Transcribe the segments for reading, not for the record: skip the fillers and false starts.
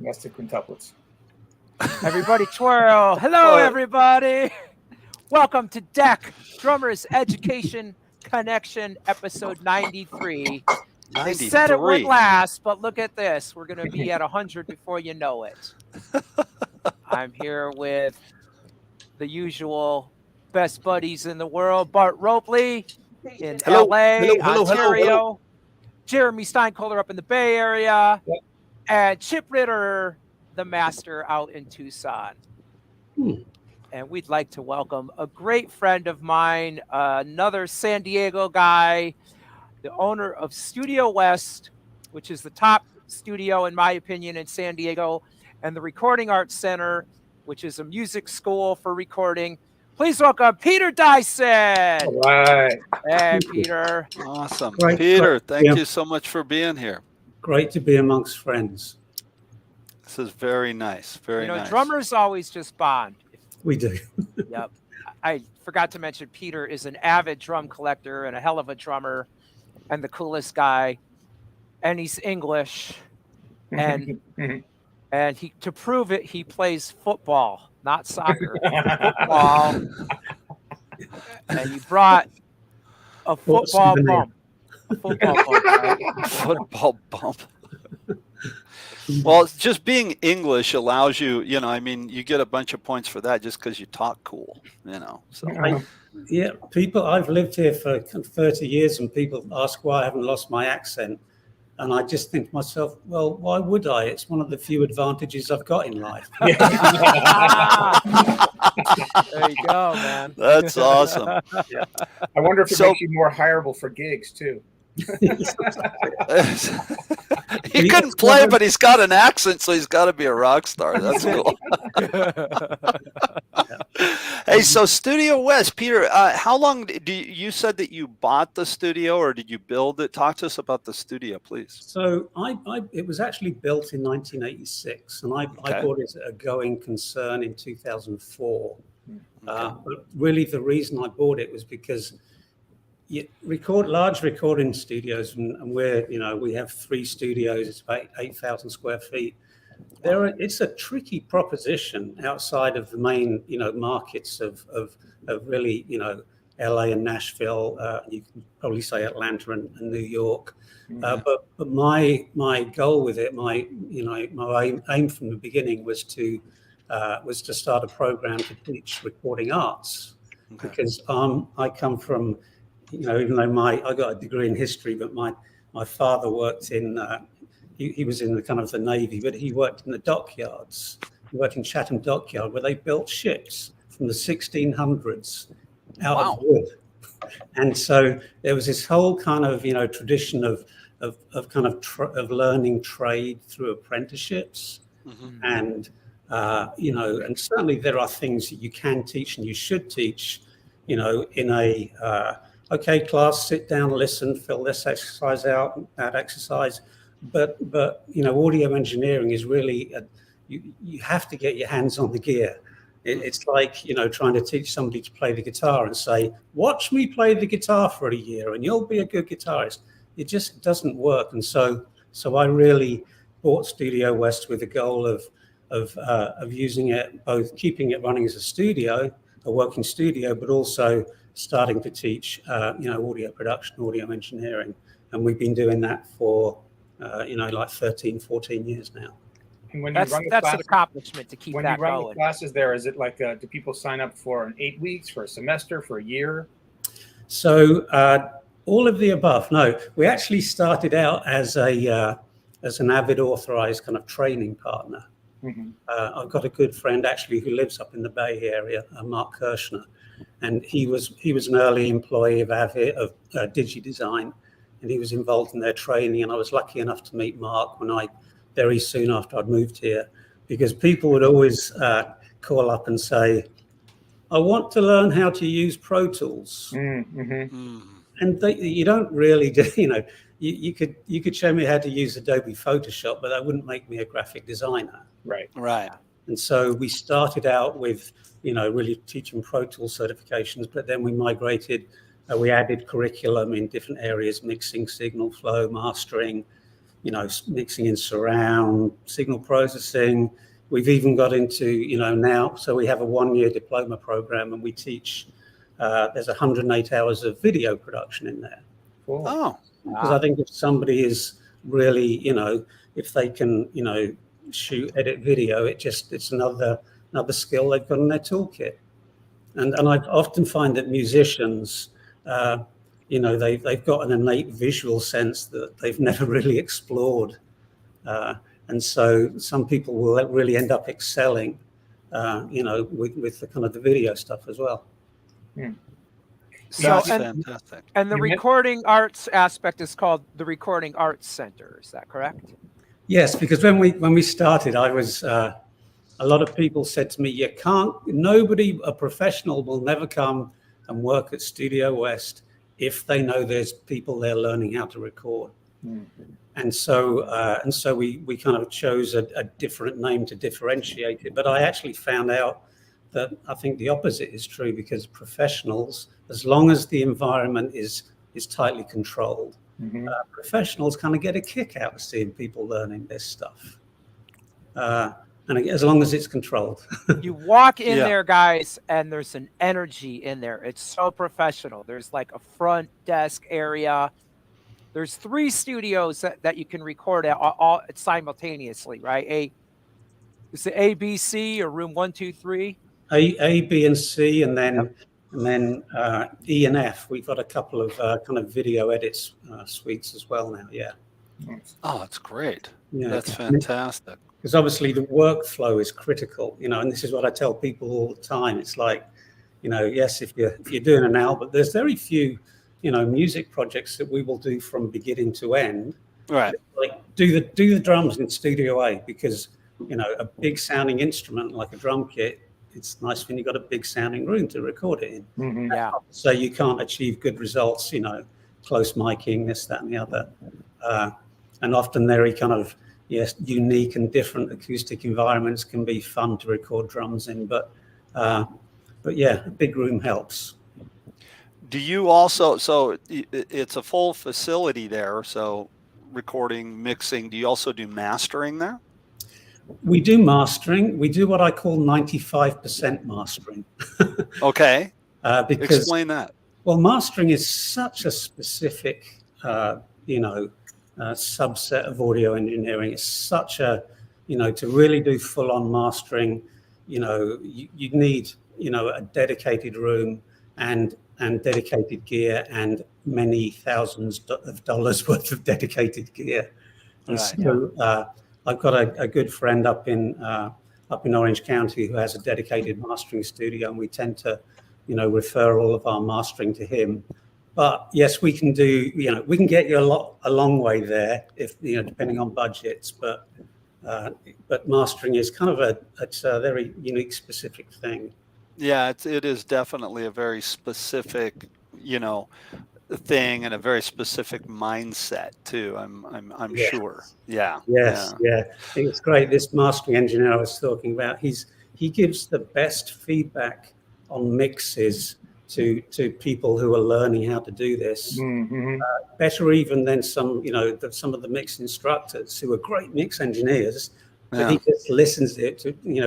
That's the quintuplets. Everybody twirl. Hello, everybody. Welcome to D.E.C, Drummers Education Connection, episode 93. They said it would last, but look at this. We're going to be at 100 before you know it. I'm here with the usual best buddies in the world, Bart Ropley in LA, Ontario, Jeremy Steinkohler up in the Bay Area, and Chip Ritter, the master, out in Tucson. And we'd like to welcome a great friend of mine, another San Diego guy, the owner of Studio West, which is the top studio, in my opinion, in San Diego, and the Recording Arts Center, which is a music school for recording. Please welcome Peter Dyson. All right. Hey, Peter. Awesome. Peter, thank you so much for being here. Great to be amongst friends. This is very nice. Very nice. Drummers always just bond. We do. Yep. I forgot to mention Peter is an avid drum collector and a hell of a drummer and the coolest guy. And he's English. And he, to prove it, he plays football, not soccer. Football. And you brought a football bump. A football bump, right? Football bump. Well, just being English allows you, you get a bunch of points for that just because you talk cool, So. People, I've lived here for 30 years and people ask why I haven't lost my accent. And I just think to myself, well, why would I? It's one of the few advantages I've got in life. There you go, man. That's awesome. I wonder if it makes you more hireable for gigs, too. He couldn't play, but he's got an accent, so he's got to be a rock star. That's cool. Hey, so Studio West, Peter, how long you said that you bought the studio, or did you build it? Talk to us about the studio, please. So it was actually built in 1986, and I bought it at a going concern in 2004. But really, the reason I bought it was because large recording studios, and we have 3 studios. It's about 8,000 square feet. It's a tricky proposition outside of the main, markets of really, LA and Nashville. You can probably say Atlanta and New York. But my goal with it, my aim from the beginning was to start a program to teach recording arts, because I come from, even though I got a degree in history, but my father worked in, he was in the kind of the Navy, but he worked in the dockyards. He worked in Chatham Dockyard, where they built ships from the 1600s out of wood. And so there was this whole kind of, tradition of learning trade through apprenticeships. And, and certainly there are things that you can teach and you should teach, in a, okay, class, sit down, listen, fill this exercise out, that exercise. But audio engineering is really, you have to get your hands on the gear. It's like, trying to teach somebody to play the guitar and say, watch me play the guitar for a year and you'll be a good guitarist. It just doesn't work. And so I really bought Studio West with the goal of using it, both keeping it running as a working studio, but also starting to teach, audio production, audio engineering. And we've been doing that for, like 13, 14 years now. And when that's you run the that's class, an accomplishment to keep when that you run going. the classes there, is it like, do people sign up for 8 weeks, for a semester, for a year? So all of the above. No, we actually started out as an avid authorized kind of training partner. I've got a good friend actually who lives up in the Bay Area, Mark Kirshner, and he was an early employee of DigiDesign, and he was involved in their training. And I was lucky enough to meet Mark very soon after I'd moved here, because people would always call up and say, I want to learn how to use Pro Tools. And you don't really do, you could show me how to use Adobe Photoshop, but that wouldn't make me a graphic designer. Right. And so we started out with, really teaching Pro Tools certifications, but then we migrated, we added curriculum in different areas, mixing, signal flow, mastering, mixing in surround, signal processing. We've even got into, now, so we have a 1-year diploma program, and we teach, there's 108 hours of video production in there. Cool. Oh, Because I think if somebody is really, if they can, shoot, edit video, it's another skill they've got in their toolkit. And I often find that musicians, they've got an innate visual sense that they've never really explored. And so some people will really end up excelling, with the kind of the video stuff as well. So, that's and, fantastic. and the recording arts aspect is called the Recording Arts Center. Is that correct? Yes, because when we started, I was, a lot of people said to me, a professional will never come and work at Studio West if they know there's people there learning how to record. And so we kind of chose a different name to differentiate it. But I actually found out that I think the opposite is true, because professionals, as long as the environment is tightly controlled, professionals kind of get a kick out of seeing people learning this stuff. And as long as it's controlled. You walk in there, guys, and there's an energy in there. It's so professional. There's like a front desk area. There's 3 studios that you can record at all simultaneously, right? Is it A, B, C, or room 1, 2, 3? A, B, and C, and then E and F. We've got a couple of kind of video edits suites as well now. Yeah. Oh, that's great. Yeah, That's fantastic. Because obviously the workflow is critical, and this is what I tell people all the time. It's like, yes, if you're doing an album, there's very few, music projects that we will do from beginning to end. Right. Like do the drums in Studio A, because a big sounding instrument like a drum kit, it's nice when you've got a big sounding room to record it in. Yeah. So you can't achieve good results, close miking, this, that, and the other. And often very kind of, unique and different acoustic environments can be fun to record drums in, but yeah, a big room helps. Do you also, so it's a full facility there, so recording, mixing, do you also do mastering there? We do mastering. We do what I call 95% mastering. Okay. Because, explain that. Well, mastering is such a specific, subset of audio engineering. It's such a, to really do full-on mastering, you need, a dedicated room and dedicated gear and many thousands of dollars worth of dedicated gear. And so I've got a good friend up in Orange County who has a dedicated mastering studio, and we tend to, refer all of our mastering to him. But yes, we can do, we can get you a long way there if, depending on budgets. But mastering is kind of it's a very unique, specific thing. Yeah, it is definitely a very specific, thing, and a very specific mindset too. I'm sure. Yeah. Yes. Yeah. I think it's great. This mastering engineer I was talking about, he gives the best feedback on mixes to people who are learning how to do this. Better even than some of the mix instructors who are great mix engineers, but he just listens to it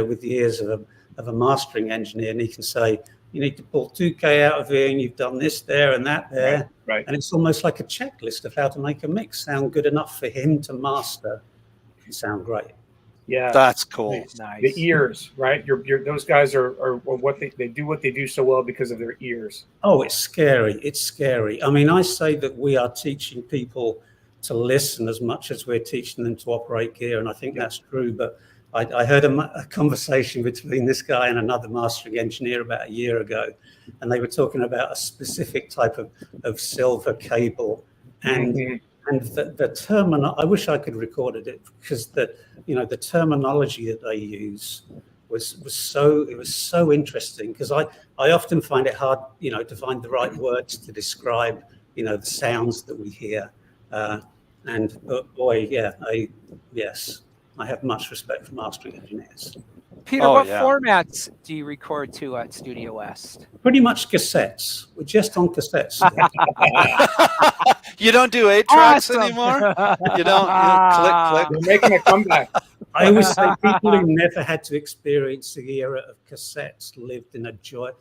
with the ears of a mastering engineer, and he can say, you need to pull 2K out of here, and you've done this there and that there. Right. And it's almost like a checklist of how to make a mix sound good enough for him to master and sound great. Yeah, that's cool. Nice. The ears, right? Those guys are what they do what they do so well because of their ears. Oh, it's scary. It's scary. I mean, I say that we are teaching people to listen as much as we're teaching them to operate gear, and I think that's true. But I heard a conversation between this guy and another mastering engineer about a year ago, and they were talking about a specific type of silver cable, and the terminology. I wish I could record it, because the terminology that they use was so interesting, because I often find it hard to find the right words to describe the sounds that we hear, and boy, yes. I have much respect for mastering engineers. Peter, Oh, what yeah. formats do you record to at Studio West? Pretty much cassettes. We're just on cassettes still. You don't do 8-tracks Awesome. anymore? You don't click, click. They're making a comeback. I always say people who never had to experience the era of cassettes lived in a joy.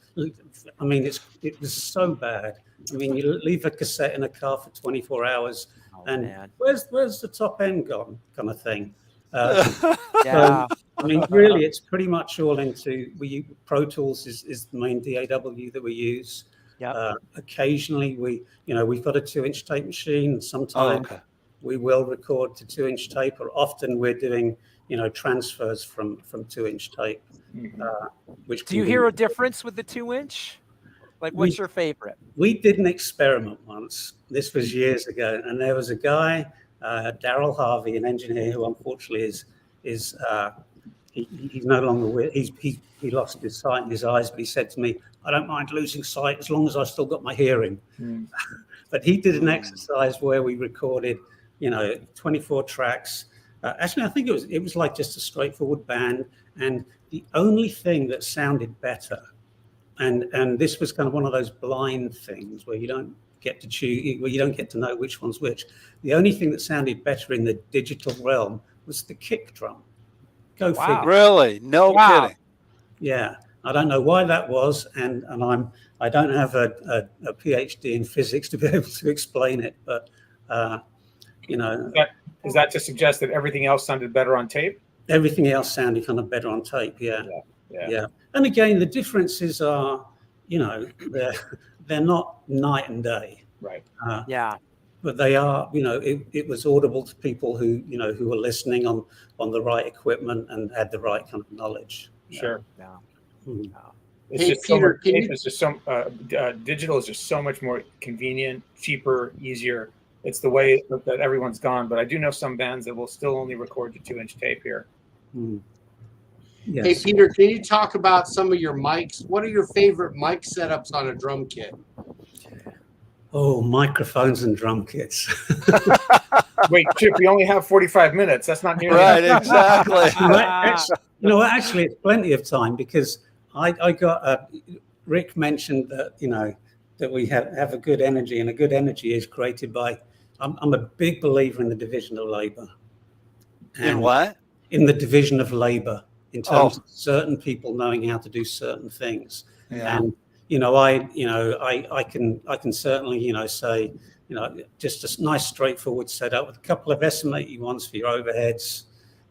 I mean, it was so bad. I mean, you leave a cassette in a car for 24 hours, and man. where's the top end gone, kind of thing. Yeah. I mean, really, it's pretty much all into Pro Tools is the main DAW that we use. Yep. Occasionally, we've got a 2-inch tape machine. Oh, Sometimes okay. we will record to 2-inch tape, or often we're doing transfers from 2-inch tape. Which Do you hear a difference with the 2-inch? Like, what's your favorite? We did an experiment once. This was years ago, and there was a guy, Daryl Harvey, an engineer who unfortunately he's no longer with. He lost his sight in his eyes, but he said to me, "I don't mind losing sight as long as I've still got my hearing." But he did an exercise where we recorded, 24 tracks. Actually, I think it was like just a straightforward band, and the only thing that sounded better, and this was kind of one of those blind things where you don't get to choose, where you don't get to know which one's which. The only thing that sounded better in the digital realm was the kick drum. Go figure. Really? No kidding. Yeah, I don't know why that was, and I don't have a PhD in physics to be able to explain it, but Is that to suggest that everything else sounded better on tape? Everything else sounded kind of better on tape. Yeah. And again, the differences are, they're not night and day. Right. But they are, it was audible to people who were listening on the right equipment and had the right kind of knowledge. Sure. Yeah. It's Hey, just Peter, so much, it's just so digital is just so much more convenient, cheaper, easier. It's the way that everyone's gone. But I do know some bands that will still only record to 2-inch tape here. Yes. Hey, Peter, can you talk about some of your mics? What are your favorite mic setups on a drum kit? Oh, microphones and drum kits. Wait, Chip, we only have 45 minutes. That's not nearly Right, enough. exactly. Actually, it's plenty of time because I got Rick mentioned that that we have a good energy, and a good energy is created by. I'm a big believer in the division of labor. In what? In the division of labor, in terms of certain people knowing how to do certain things. Yeah. And I can certainly say just a nice straightforward setup with a couple of SM81s for your overheads,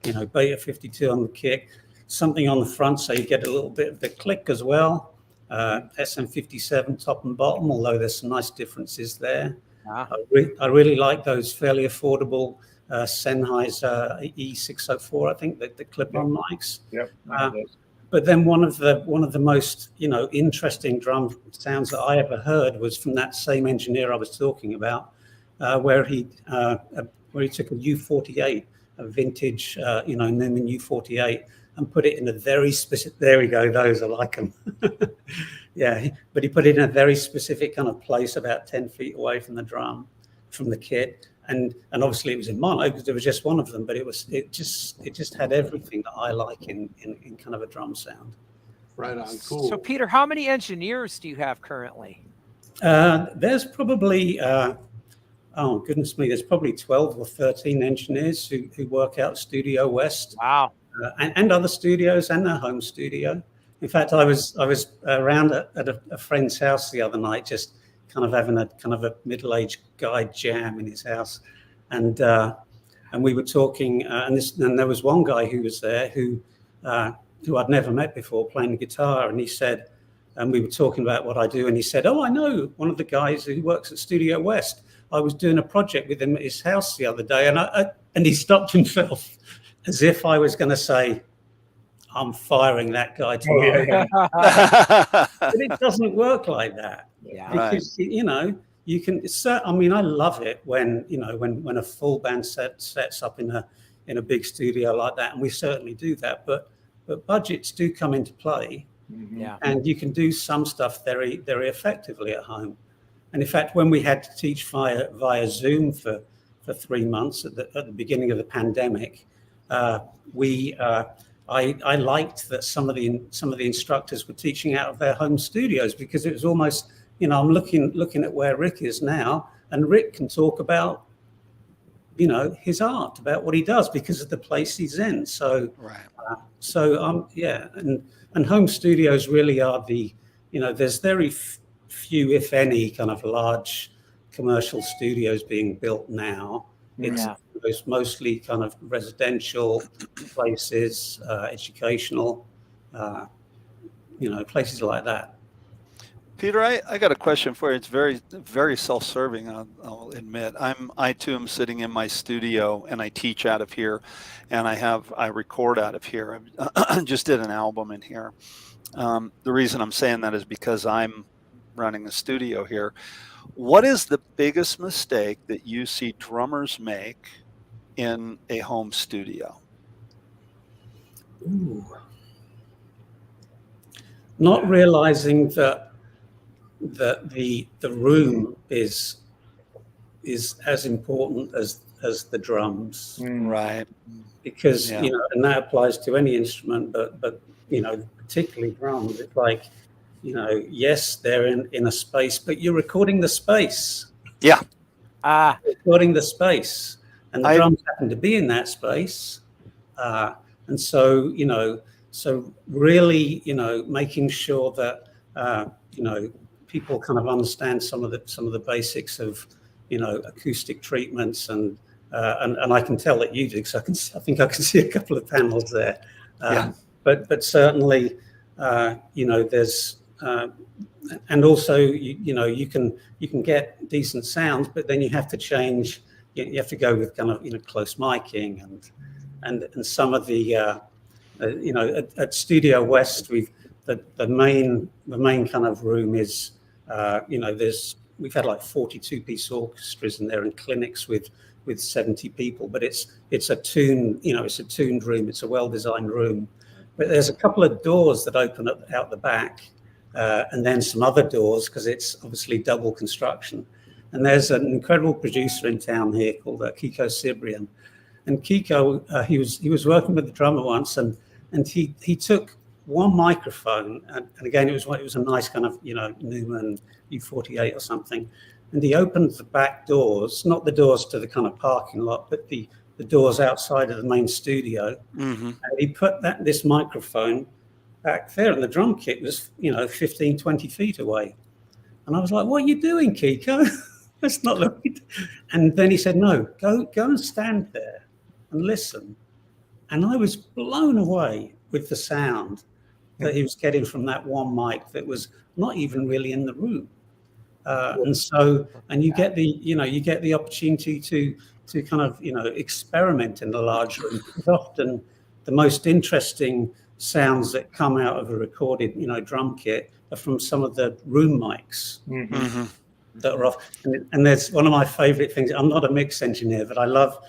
Beta 52 on the kick, something on the front so you get a little bit of the click as well. SM57 top and bottom, although there's some nice differences there. I really like those fairly affordable Sennheiser E604, I think, the clip-on mics. Yep. But then one of the most interesting drum sounds that I ever heard was from that same engineer I was talking about, where he took a U48, a vintage Newman U48, and put it in a very specific. There we go. Those I like them. Yeah, but he put it in a very specific kind of place, about 10 feet away from the drum, from the kit. And obviously it was in mono because there was just one of them, but it just had everything that I like in kind of a drum sound. Right on, cool. So, Peter, how many engineers do you have currently? There's probably, oh goodness me, there's probably 12 or 13 engineers who work out Studio West. Wow. And other studios and their home studio. In fact, I was around at a friend's house the other night, just kind of having a middle-aged guy jam in his house, and we were talking, and there was one guy who was there who I'd never met before playing the guitar, and he said, and we were talking about what I do, and he said, "Oh, I know one of the guys who works at Studio West. I was doing a project with him at his house the other day," and he stopped himself as if I was going to say, "I'm firing that guy tomorrow." But it doesn't work like that. Yeah. Because you can. I mean, I love it when when a full band sets up in a big studio like that, and we certainly do that. But budgets do come into play, Yeah. and you can do some stuff very very effectively at home. And in fact, when we had to teach via Zoom for 3 months at the beginning of the pandemic, I liked that some of the instructors were teaching out of their home studios, because it was almost, I'm looking at where Rick is now, and Rick can talk about, his art, about what he does, because of the place he's in. So, Right. and home studios really are there's very few, if any, kind of large commercial studios being built now. It's mostly kind of residential places, educational, places like that. Peter, I got a question for you. It's very, very self-serving, I'll admit. I too am sitting in my studio, and I teach out of here, and I record out of here. I just did an album in here. The reason I'm saying that is because I'm running a studio here. What is the biggest mistake that you see drummers make in a home studio? Ooh. Not realizing that the room is as important as the drums, right? Because and that applies to any instrument, but particularly drums. It's like, yes, they're in a space, but you're recording the space. Yeah. Recording the space, and the drums happen to be in that space, and so so really making sure that people kind of understand some of the basics of acoustic treatments, and I can tell that you do, because I think I can see a couple of panels there. But certainly there's and also you can get decent sounds, but then you have to change. You have to go with kind of close miking, and some of the at Studio West, the main kind of room is we've had like 42-piece orchestras in there, and clinics with 70 people, but it's a tuned room. It's a well-designed room, but there's a couple of doors that open up out the back, and then some other doors, because it's obviously double construction. And there's an incredible producer in town here called Kiko Cibrian, and Kiko he was working with the drummer once, and he took one microphone, and again it was a nice kind of Neumann U48 or something, and he opened the back doors, not the doors to the kind of parking lot, but the doors outside of the main studio, and he put this microphone back there, and the drum kit was 15, 20 feet away, and I was like, "What are you doing, Kiko? That's not look." And then he said, "No, go and stand there and listen," and I was blown away with the sound that he was getting from that one mic that was not even really in the room. And you get the opportunity to kind of experiment in the large room. Because often the most interesting sounds that come out of a recorded drum kit are from some of the room mics that are off. And there's one of my favorite things. I'm not a mix engineer, but I love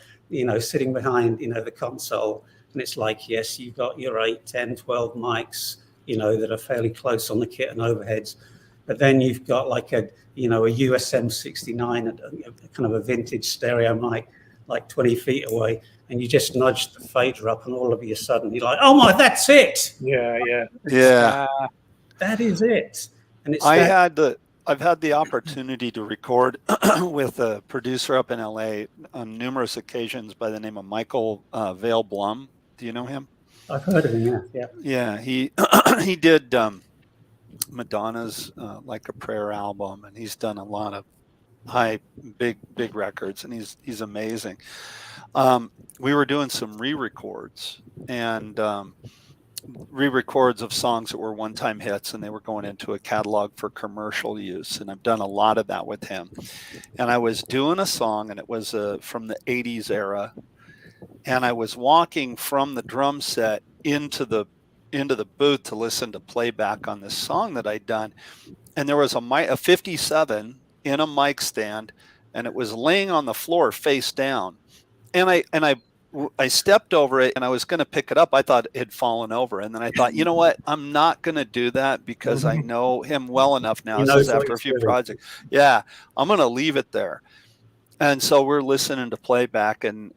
sitting behind the console, and it's like, yes, you've got your 8, 10, 12 mics that are fairly close on the kit and overheads, but then you've got like a USM 69, a kind of a vintage stereo mic, like 20 feet away, and you just nudge the fader up, and all of a sudden you're like, "Oh my, that's it!" Yeah. That is it. And it's I've had the opportunity to record with a producer up in LA on numerous occasions by the name of Michael Vale Blum. Do you know him? I've heard of him. Yeah. He he did Madonna's Like a Prayer album, and he's done a lot of big records, and he's amazing. We were doing some re-records, and re-records of songs that were one-time hits, and they were going into a catalog for commercial use, and I've done a lot of that with him. And I was doing a song, and it was from the 80s era, and I was walking from the drum set into the booth to listen to playback on this song that I'd done, and there was a 57 in a mic stand, and it was laying on the floor face down, and I stepped over it, and I was going to pick it up. I thought it had fallen over, and then I thought, you know what, I'm not going to do that, because I know him well enough now. This is after a few projects. Yeah, I'm going to leave it there. And so we're listening to playback, and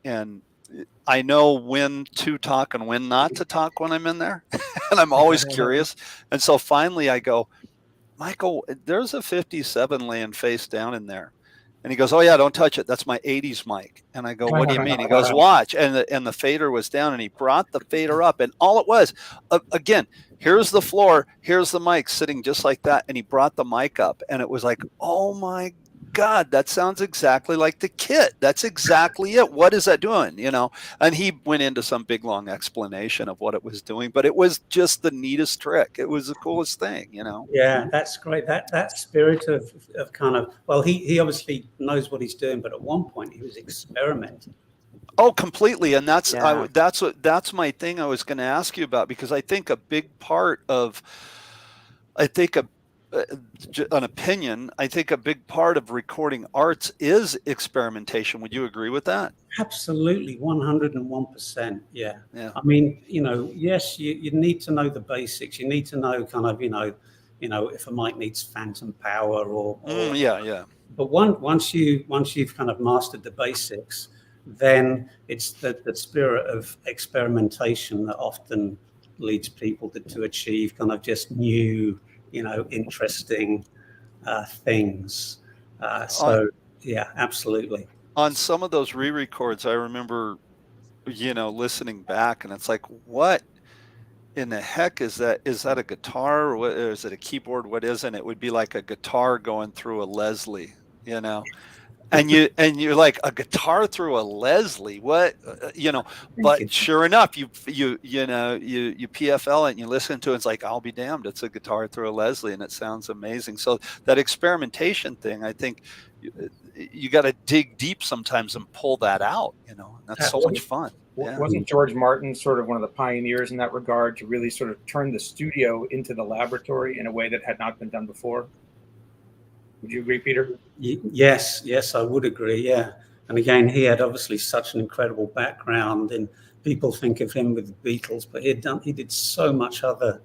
I know when to talk and when not to talk when I'm in there, and I'm always curious. And so finally I go, Michael, there's a 57 laying face down in there. And he goes, oh yeah, don't touch it. That's my 80s mic. And I go, what do you mean? He goes, watch. And the fader was down, and he brought the fader up, and all it was, again, here's the floor, here's the mic sitting just like that. And he brought the mic up, and it was like, oh my God, that sounds exactly like the kit. That's exactly it. What is that doing? You know? And he went into some big long explanation of what it was doing, but it was just the neatest trick. It was the coolest thing, you know? Yeah, that's great. That spirit of kind of, well, he obviously knows what he's doing, but at one point he was experimenting. Oh, completely. And that's my thing I was going to ask you about, because I think a big part of, an opinion, I think a big part of recording arts is experimentation. Would you agree with that? Absolutely, 101%. Yeah. Yeah. I mean, yes, you need to know the basics. You need to know kind of, if a mic needs phantom power or yeah. But once you've kind of mastered the basics, then it's the spirit of experimentation that often leads people to achieve kind of just new, interesting things. Yeah, absolutely. On some of those re-records, I remember, listening back, and it's like, what in the heck is that? Is that a guitar, or what, or is it a keyboard? What is it? And it would be like a guitar going through a Leslie, and you're like, a guitar through a Leslie, what, but sure enough, you PFL it and you listen to it, it's like, I'll be damned, it's a guitar through a Leslie, and it sounds amazing. So that experimentation thing, I think you got to dig deep sometimes and pull that out, and that's so much fun. Yeah. Wasn't George Martin sort of one of the pioneers in that regard, to really sort of turn the studio into the laboratory in a way that had not been done before? Would you agree, Peter? Yes, I would agree. Yeah, and again, he had obviously such an incredible background, and people think of him with the Beatles, but he did so much other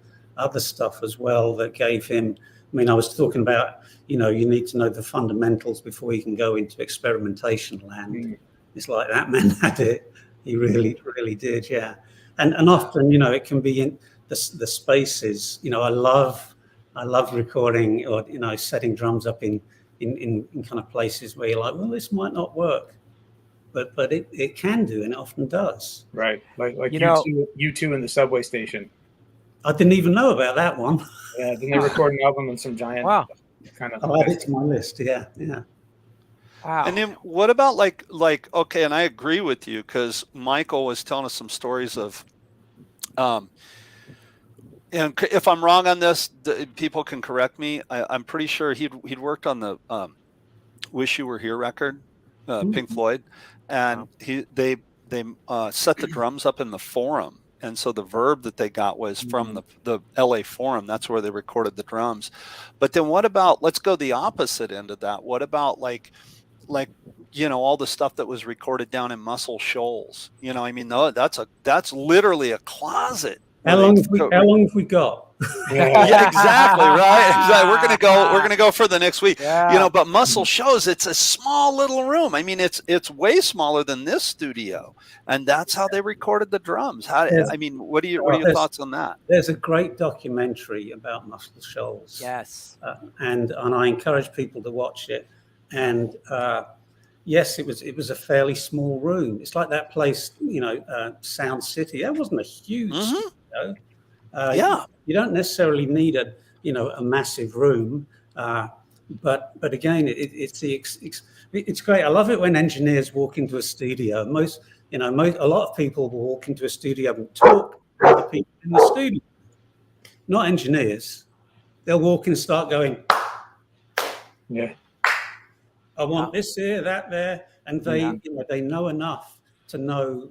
stuff as well that gave him. I mean, I was talking about, you need to know the fundamentals before you can go into experimentation land. It's like that man had it. He really, really did. Yeah, and often, it can be in the spaces. I love recording or, setting drums up in kind of places where you're like, well, this might not work, but it can do, and it often does. Right. Like you two in the subway station. I didn't even know about that one. Yeah, didn't they record an album in some giant kind of... I'll add it to my list. Yeah. Wow. And then what about like, okay, and I agree with you, because Michael was telling us some stories of, and if I'm wrong on this, people can correct me. I'm pretty sure he'd worked on the "Wish You Were Here" record, Pink Floyd, and they set the drums up in the Forum, and so the verb that they got was from the LA Forum. That's where they recorded the drums. But then what about, let's go the opposite end of that. What about like all the stuff that was recorded down in Muscle Shoals? I mean, that's literally a closet. How long have we got? Yeah, exactly, right. Exactly. We're gonna go for the next week. Yeah. But Muscle Shows, it's a small little room. I mean, it's way smaller than this studio, and that's how they recorded the drums. What are your thoughts on that? There's a great documentary about Muscle Shoals. Yes. And I encourage people to watch it. And yes, it was a fairly small room. It's like that place, Sound City. That wasn't a huge studio. You don't necessarily need a massive room, but again, it's great. I love it when engineers walk into a studio. A lot of people will walk into a studio and talk to other people in the studio. Not engineers. They'll walk in and start going, yeah, I want this here, that there, and they know enough to know,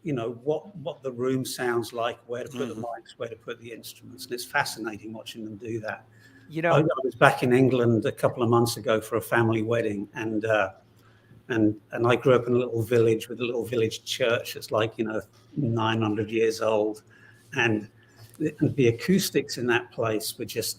what the room sounds like, where to put the mics, where to put the instruments, and it's fascinating watching them do that. I was back in England a couple of months ago for a family wedding, and I grew up in a little village with a little village church that's like 900 years old, and the acoustics in that place were just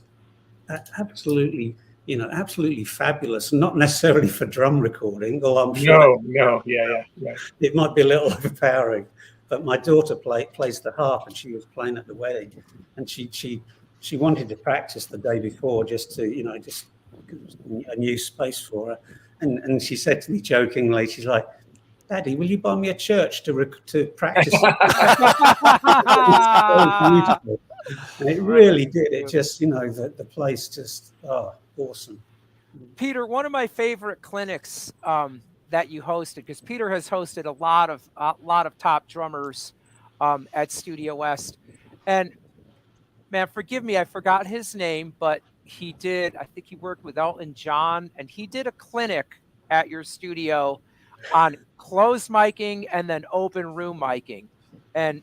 absolutely absolutely fabulous. Not necessarily for drum recording, although I'm sure Yeah, right. it might be a little overpowering. But my daughter plays the harp, and she was playing at the wedding, and she wanted to practice the day before just to just a new space for her, and she said to me jokingly, she's like, "Daddy, will you buy me a church to practice?" It's so beautiful. And it really did. It just, the place just, awesome. Peter, one of my favorite clinics that you hosted, because Peter has hosted a lot of top drummers at Studio West, and man, forgive me, I forgot his name, but I think he worked with Elton John, and he did a clinic at your studio on closed miking and then open room miking. And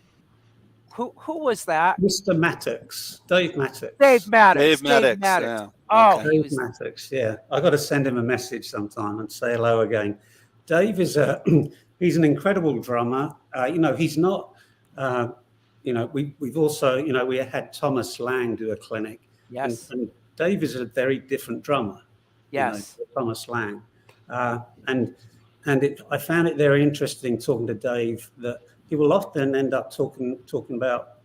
who was that? Mr. Maddox, Dave Maddox. Dave Maddox. Dave Maddox. Yeah. Oh, Okay. Dave Maddox. Yeah, I got to send him a message sometime and say hello again. Dave is he's an incredible drummer. He's not. We've also we had Thomas Lang do a clinic. Yes. And Dave is a very different drummer. Yes. Thomas Lang, I found it very interesting talking to Dave that he will often end up talking about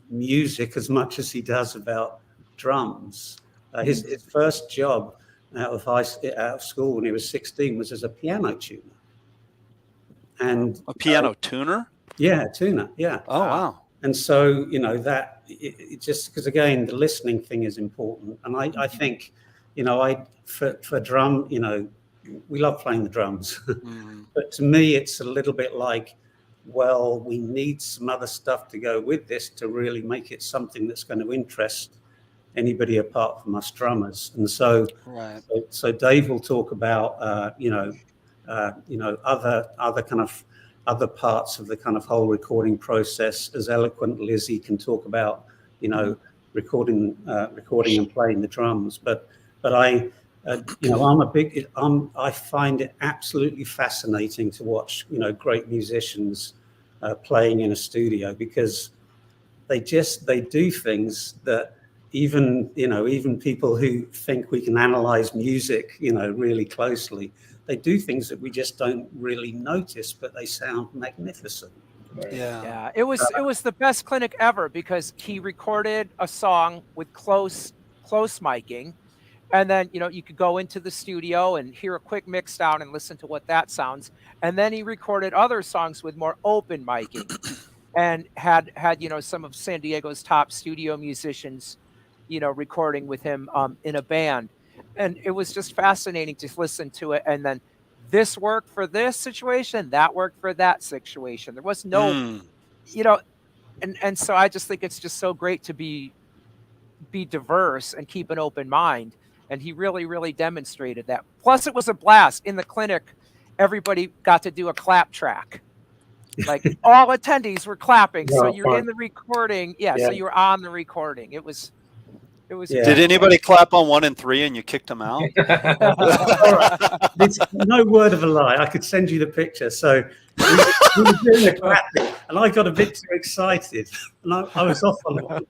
music as much as he does about drums. His first job out of school when he was 16 was as a piano tuner. And a piano tuner? Yeah, tuner. Yeah. Oh, wow. And so that it just because again the listening thing is important, and I think for drum we love playing the drums, but to me it's a little bit like, well, we need some other stuff to go with this to really make it something that's going to interest anybody apart from us drummers. And so, right. So Dave will talk about, other kind of other parts of the kind of whole recording process as eloquently as he can talk about, recording and playing the drums. But I find it absolutely fascinating to watch, great musicians playing in a studio, because they do things that even people who think we can analyze music, really closely, they do things that we just don't really notice, but they sound magnificent. Yeah. It was the best clinic ever, because he recorded a song with close miking. And then, you could go into the studio and hear a quick mix down and listen to what that sounds. And then he recorded other songs with more open miking and had some of San Diego's top studio musicians, recording with him in a band. And it was just fascinating to listen to it. And then this worked for this situation, that worked for that situation. There was no, and so I just think it's just so great to be diverse and keep an open mind. And he really, really demonstrated that. Plus, it was a blast. In the clinic, everybody got to do a clap track. Like all attendees were clapping. So you're in the recording. Yeah, so you were on the recording. It was. Did anybody clap on 1 and 3 and you kicked them out? It's no word of a lie. I could send you the picture. So we were doing the clapping, and I got a bit too excited, and I was off on it.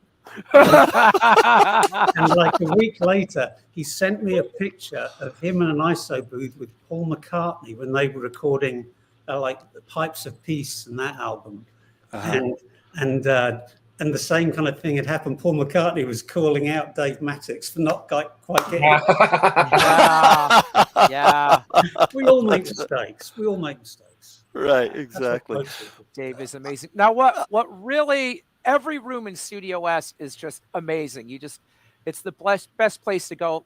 And like a week later, he sent me a picture of him in an ISO booth with Paul McCartney when they were recording like the Pipes of Peace and that album. And the same kind of thing had happened. Paul McCartney was calling out Dave Maddox for not quite getting it. Yeah. We all make mistakes. Right, exactly. Dave is amazing. Now, what really, every room in Studio West is just amazing. It's the best place to go,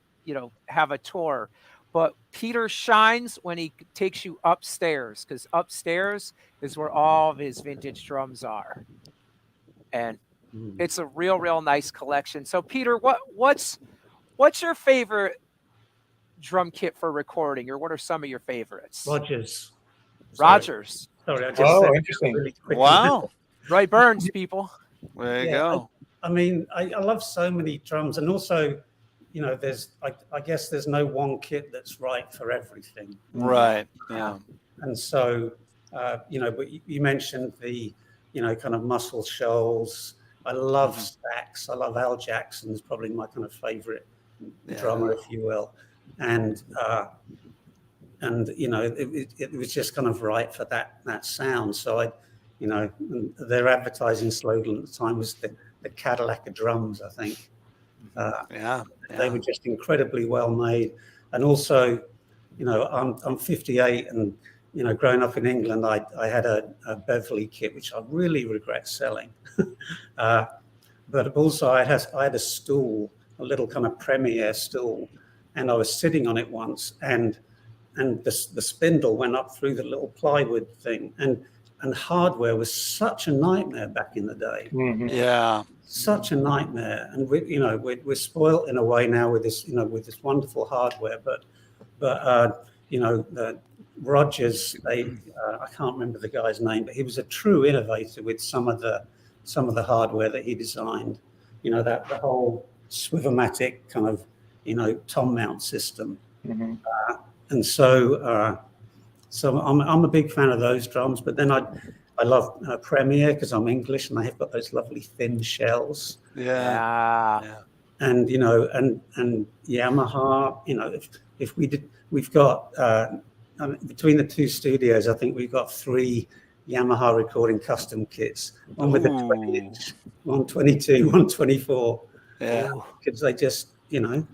have a tour. But Peter shines when he takes you upstairs, because upstairs is where all of his vintage drums are. And it's a real nice collection. So Peter, what's your favorite drum kit for recording, or what are some of your favorites? Rogers. Sorry, I just said interesting. Really quickly. Wow. Roy Burns, people. There you go. I mean, I love so many drums, and also, I guess there's no one kit that's right for everything. Right. Yeah. And so, but you mentioned the, kind of Muscle Shoals. I love Stax. I love Al Jackson's probably my kind of favorite drummer, if you will, and you know, it was just kind of right for that sound. So their advertising slogan at the time was the Cadillac of drums, I think. They were just incredibly well made, and also, you know, I'm 58, and you know, growing up in England, I had a Beverly kit which I really regret selling, but also I had a stool, a little kind of Premier stool, and I was sitting on it once, and the spindle went up through the little plywood thing, and hardware was such a nightmare back in the day. Mm-hmm. Yeah. Such a nightmare, and we're spoiled in a way now with this wonderful hardware, but you know, the Rogers, I can't remember the guy's name, but he was a true innovator with some of the hardware that he designed. You know, the whole Swivomatic kind of, you know, tom mount system. Mm-hmm. And so I'm a big fan of those drums, but then I love Premier because I'm English and they have got those lovely thin shells. Yeah. And you know, and Yamaha, you know, we've got between the two studios, I think we've got 3 Yamaha recording custom kits, one with a 20-inch, 122, 124. Yeah, because they just, you know,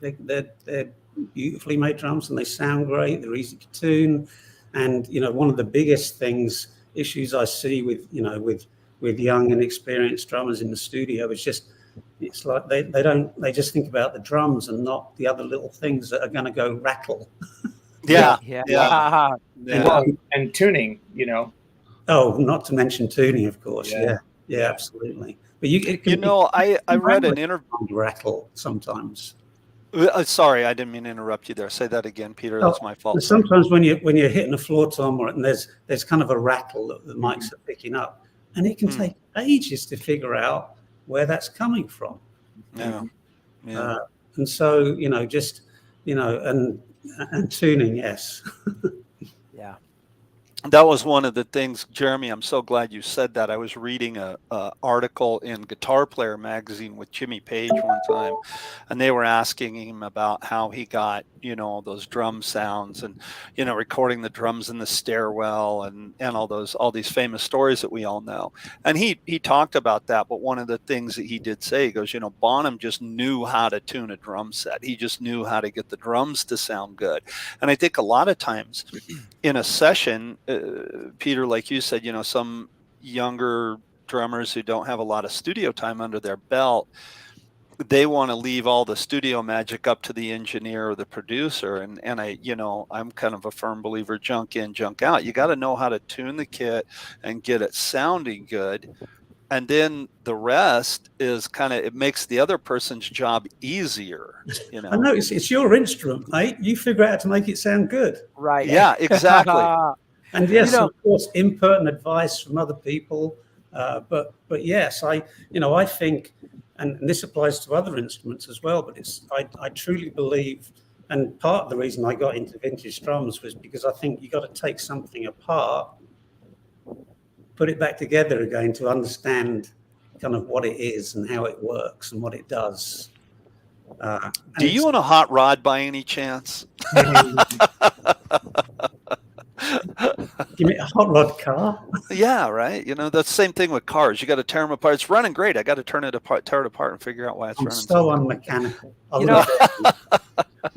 they're beautifully made drums and they sound great. They're easy to tune, and you know, one of the biggest issues I see with young and experienced drummers in the studio is just, it's like they just think about the drums and not the other little things that are going to go rattle. Yeah. And tuning, you know. Oh, not to mention tuning, of course. Yeah, absolutely. But I read an interview. Rattle sometimes. Sorry, I didn't mean to interrupt you there. Say that again, Peter. That's my fault. Sometimes when you're hitting a floor tom, and there's kind of a rattle that the mics are picking up, and it can take ages to figure out where that's coming from. Yeah. And so, you know, just, you know, and tuning, yes. Yeah. That was one of the things, Jeremy, I'm so glad you said that. I was reading a article in Guitar Player magazine with Jimmy Page one time, and they were asking him about how he got, you know, those drum sounds and, you know, recording the drums in the stairwell and all these famous stories that we all know. And he talked about that, but one of the things that he did say, he goes, you know, Bonham just knew how to tune a drum set. He just knew how to get the drums to sound good. And I think a lot of times in a session, Peter, like you said, you know, some younger drummers who don't have a lot of studio time under their belt, they want to leave all the studio magic up to the engineer or the producer. And I, you know, I'm kind of a firm believer, junk in, junk out. You got to know how to tune the kit and get it sounding good. And then the rest is kind of, it makes the other person's job easier, you know. I know it's your instrument, mate. You figure out how to make it sound good. Right. Yeah, exactly. And yes, you know, of course, input and advice from other people. But yes, I think, and this applies to other instruments as well, but I truly believe, and part of the reason I got into vintage drums was because I think you got to take something apart, put it back together again to understand kind of what it is and how it works and what it does. Do you own a hot rod by any chance? Give me a hot rod car. Yeah, right. You know, that's the same thing with cars. You got to tear them apart. It's running great. I got to tear it apart and figure out why it's running. So unmechanical. You know,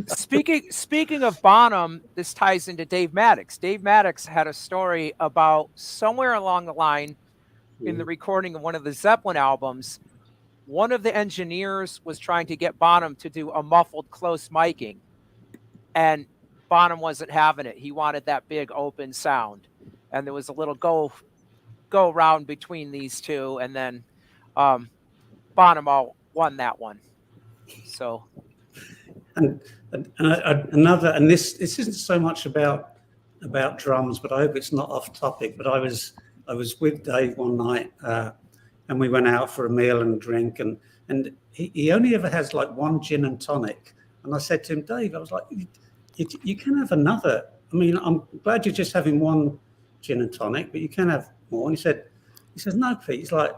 speaking of Bonham, this ties into Dave Maddox. Dave Maddox had a story about somewhere along the line in the recording of one of the Zeppelin albums, one of the engineers was trying to get Bonham to do a muffled close miking, and Bonham wasn't having it. He wanted that big open sound, and there was a little go round between these two, and then Bonham won that one. So, and another, and this isn't so much about drums, but I hope it's not off topic. But I was with Dave one night, and we went out for a meal and a drink, and he only ever has like one gin and tonic, and I said to him, Dave, I was like, you can have another. I mean, I'm glad you're just having one gin and tonic, but you can have more. And he says, no, Pete. He's like,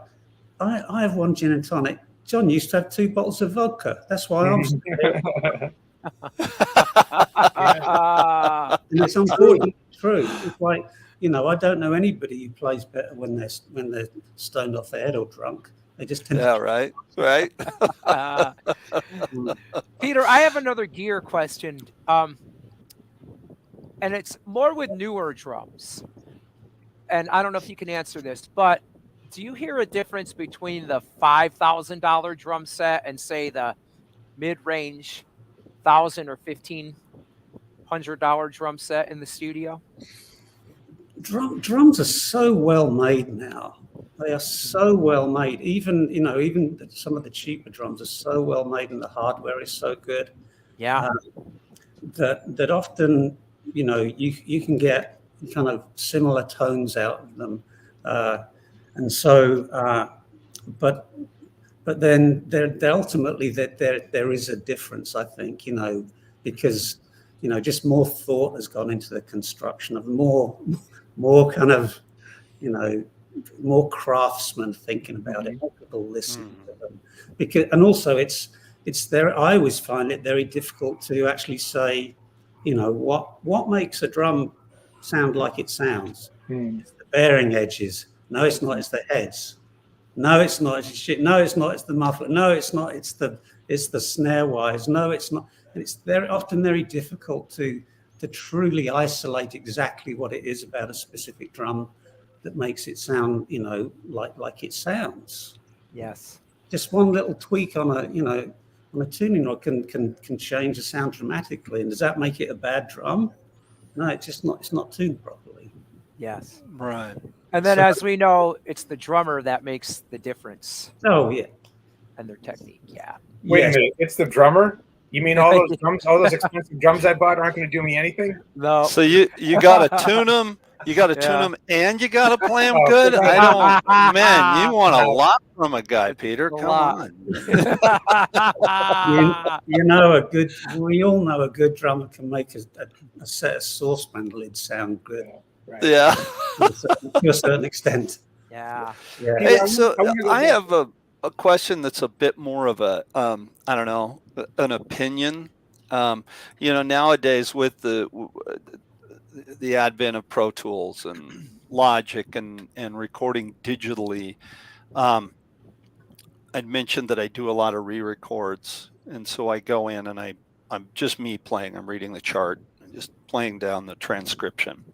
I have one gin and tonic, John used to have 2 bottles of vodka. That's why I'm still here. And it's unfortunately true. It's like, I don't know anybody who plays better when they're stoned off their head or drunk. They just tend Yeah, right. Peter, I have another gear question, and it's more with newer drums. And I don't know if you can answer this, but do you hear a difference between the $5,000 drum set and say the mid-range $1,000 or $1,500 drum set in the studio? Drums are so well made now. They are so well made. Even some of the cheaper drums are so well made, and the hardware is so good. Yeah. That often, you can get kind of similar tones out of them, and so, but then there ultimately there is a difference, I think, because just more thought has gone into the construction of more kind of, more craftsmen thinking about it, more people listening to them, and also it's there. I always find it very difficult to actually say, what makes a drum sound like it sounds. It's the bearing edges. No, it's not. It's the heads. No, it's not. It's shit. No, it's not. It's the muffler. No, it's not. It's the snare wires. No, it's not. And it's often very difficult to truly isolate exactly what it is about a specific drum that makes it sound, like it sounds. Yes. Just one little tweak on a tuning rod can change the sound dramatically. And does that make it a bad drum? No, it's not tuned properly. Yes. Right. And then, as we know, it's the drummer that makes the difference. Oh yeah. And their technique. Yeah. Wait a minute. It's the drummer? You mean all those drums, all those expensive drums I bought aren't going to do me anything? No. So you got to tune them. You got to tune them, and you got to play them good. Man, you want a lot from a guy, Peter. Come on. We all know a good drummer can make a set of saucepan lids sound good. Right. Yeah. To a certain extent. Yeah. Yeah. Hey, so I have a question that's a bit more of a, I don't know, an opinion. Nowadays with the advent of Pro Tools and Logic and recording digitally, I'd mentioned that I do a lot of re-records, and so I go in and I'm just me playing. I'm reading the chart, just playing down the transcription.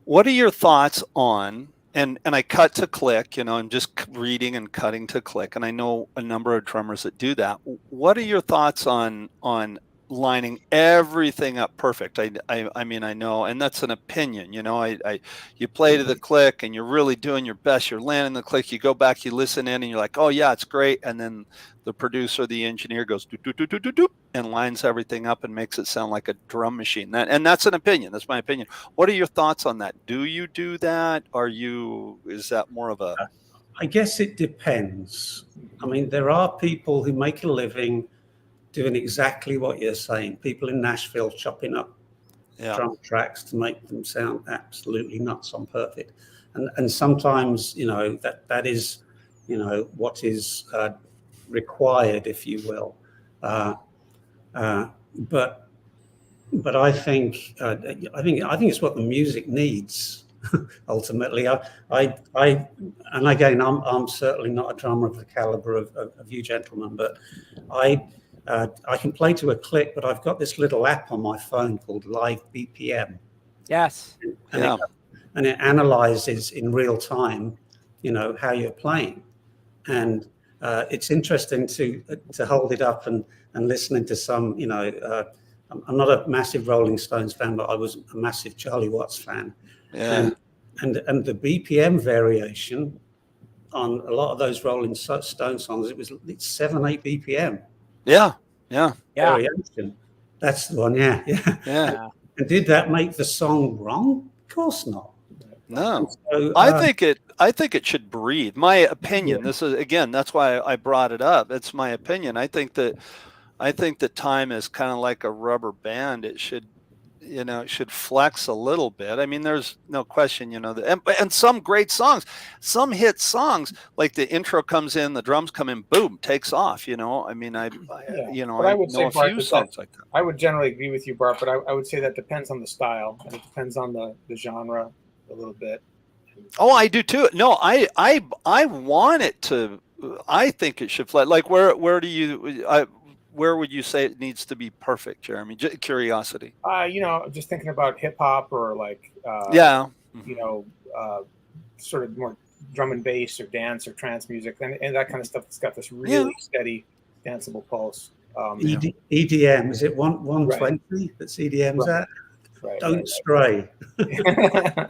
What are your thoughts on? And I cut to click, I'm just reading and cutting to click, and I know a number of drummers that do that. What are your thoughts on lining everything up perfect? I mean, I know, and that's an opinion, you play to the click and you're really doing your best, you're landing the click, you go back, you listen in, and you're like, oh yeah, it's great, and then the producer, the engineer goes doop, doop, doop, doop, doop, and lines everything up and makes it sound like a drum machine. And that's an opinion. That's my opinion. What are your thoughts on that? Do you do that? Is that more of a... I guess it depends. I mean, there are people who make a living doing exactly what you're saying. People in Nashville chopping up drum tracks to make them sound absolutely nuts on perfect. And sometimes, that is, what is required, if you will. But I think it's what the music needs. Ultimately, and again, I'm certainly not a drummer of the caliber of you gentlemen, but I can play to a click, but I've got this little app on my phone called Live BPM. Yes. And it analyzes in real time, how you're playing, and it's interesting to hold it up and listening to some. I'm not a massive Rolling Stones fan, but I was a massive Charlie Watts fan. Yeah. And the BPM variation on a lot of those Rolling Stone songs, it's 7-8 BPM. Yeah. Variation. That's the one. Yeah. And did that make the song wrong? Of course not. No. So, I think it should breathe. My opinion. This is, again, that's why I brought it up. It's my opinion. I think that time is kind of like a rubber band. It should it should flex a little bit. I mean, there's no question, and some great songs, some hit songs, like the intro comes in, the drums come in, boom, takes off. I mean, I would say, know a Bart, few songs like that. I would generally agree with you, Bart, but I would say that depends on the style and it depends on the genre a little bit. Oh, I do too. No, I want it to. I think it should flex. Like where would you say it needs to be perfect, Jeremy? Curiosity. Just thinking about hip hop or like, sort of more drum and bass or dance or trance music and that kind of stuff that's got this really steady, danceable pulse. EDM, is it 120 that's EDM's at? Right, Don't stray.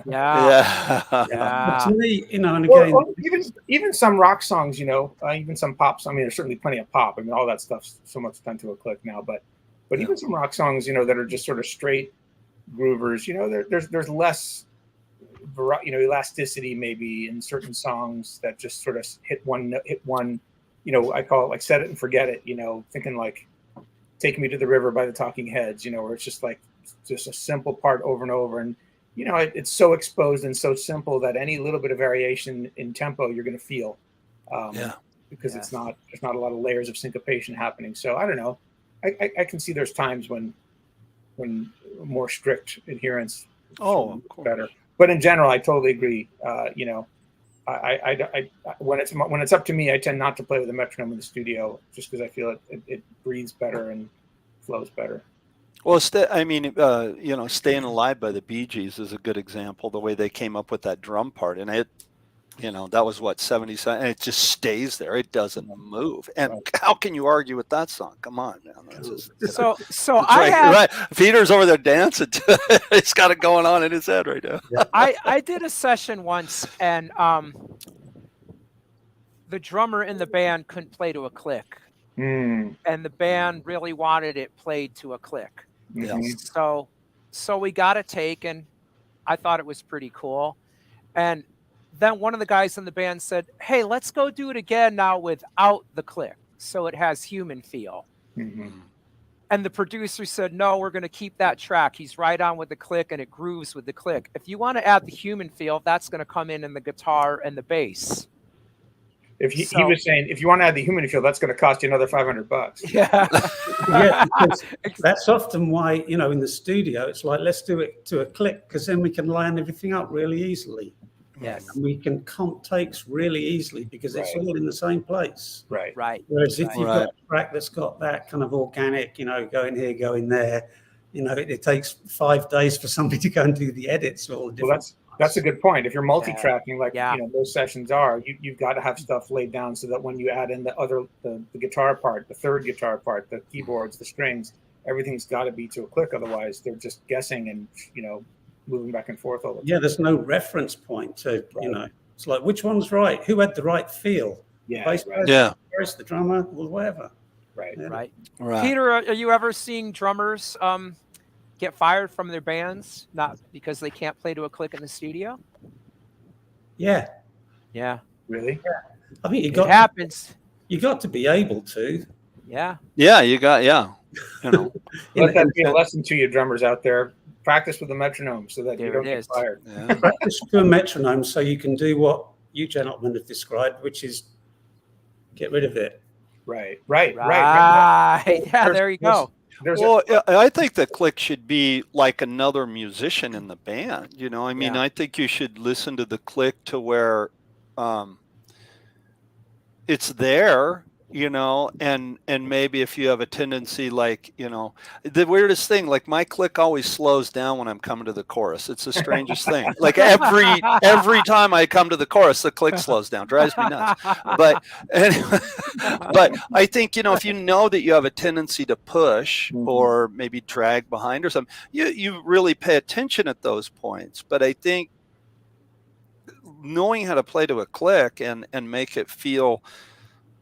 Yeah. To me, and again, even some rock songs, even some pop. I mean, there's certainly plenty of pop. I mean, all that stuff's so much done to a click now. But even some rock songs, that are just sort of straight groovers. There's less, elasticity maybe in certain songs that just sort of hit one. I call it like set it and forget it. Thinking like "Take Me to the River" by the Talking Heads. Where it's just like just a simple part over and over, and it's so exposed and so simple that any little bit of variation in tempo you're going to feel, because there's not a lot of layers of syncopation happening. So I don't know, I can see there's times when more strict adherence of course. Better, but in general I totally agree. I when it's up to me, I tend not to play with a metronome in the studio just because I feel it breathes better and flows better. Well, Staying Alive by the Bee Gees is a good example. The way they came up with that drum part, and that was what 77, and it just stays there. It doesn't move. And how can you argue with that song? Come on, man. That's just, right. Peter's over there dancing. He's got it going on in his head right now. Yeah. I did a session once, and the drummer in the band couldn't play to a click. And the band really wanted it played to a click. Yeah. So we got a take, and I thought it was pretty cool. And then one of the guys in the band said, "Hey, let's go do it again now without the click, so it has human feel." Mm-hmm. And the producer said, "No, we're going to keep that track. He's right on with the click, and it grooves with the click. If you want to add the human feel, that's going to come in the guitar and the bass." He was saying, if you want to add the human feel, that's going to cost you another $500. Yeah. That's often why, in the studio, it's like, let's do it to a click, because then we can line everything up really easily. Yes. And we can comp takes really easily because it's all in the same place. Right. Whereas if you've got a track that's got that kind of organic, going here, going there, it takes 5 days for somebody to go and do the edits for all the different. Well, that's a good point. If you're multi-tracking, those sessions are, you've got to have stuff laid down so that when you add in the guitar part, the third guitar part, the keyboards, the strings, everything's got to be to a click. Otherwise, they're just guessing and moving back and forth all the time. Yeah, there's no reference point to it's like which one's right, who had the right feel. Bass player, the drummer, or whatever. Right. Peter, are you ever seeing drummers get fired from their bands, not because they can't play to a click in the studio? Yeah. Really? Yeah. I mean, it happens. You got to be able to. Yeah. Yeah, you got Let that be a lesson to you drummers out there. Practice with a metronome so that you don't get fired. Yeah. Practice with a metronome so you can do what you gentlemen have described, which is get rid of it. Right. Yeah, there you go. I think the click should be like another musician in the band. I think you should listen to the click to where it's there, and maybe if you have a tendency, like, the weirdest thing, like my click always slows down when I'm coming to the chorus. It's the strangest thing. Like every time I come to the chorus, the click slows down. Drives me nuts. But I think, if you know that you have a tendency to push or maybe drag behind or something, you really pay attention at those points. But I think knowing how to play to a click and make it feel